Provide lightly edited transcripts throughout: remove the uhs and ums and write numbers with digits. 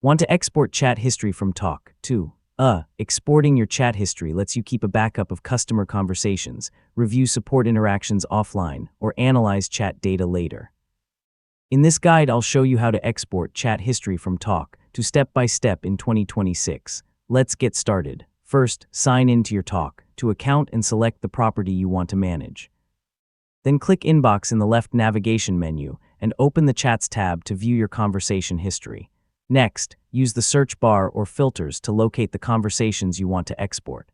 Want to export chat history from Tawk.to? Exporting your chat history lets you keep a backup of customer conversations, review support interactions offline, or analyze chat data later. In this guide, I'll show you how to export chat history from Tawk.to step by step in 2026. Let's get started. First, sign into your Tawk.to account and select the property you want to manage. Then click Inbox in the left navigation menu and open the Chats tab to view your conversation history. Next, use the search bar or filters to locate the conversations you want to export.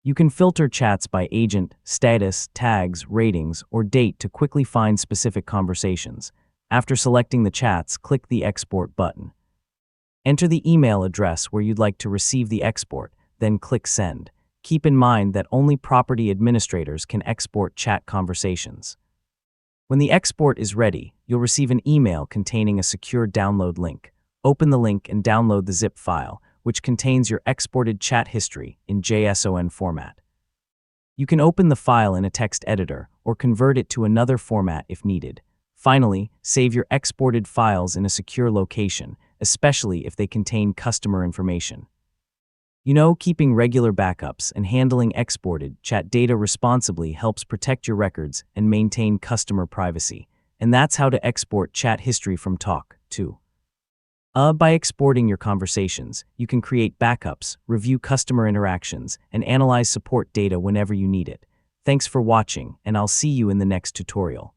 You can filter chats by agent, status, tags, ratings, or date to quickly find specific conversations. After selecting the chats, click the Export button. Enter the email address where you'd like to receive the export, then click Send. Keep in mind that only property administrators can export chat conversations. When the export is ready, you'll receive an email containing a secure download link. Open the link and download the zip file, which contains your exported chat history in JSON format. You can open the file in a text editor or convert it to another format if needed. Finally, save your exported files in a secure location, especially if they contain customer information. Keeping regular backups and handling exported chat data responsibly helps protect your records and maintain customer privacy. And that's how to export chat history from Tawk.to. By exporting your conversations, you can create backups, review customer interactions, and analyze support data whenever you need it. Thanks for watching, and I'll see you in the next tutorial.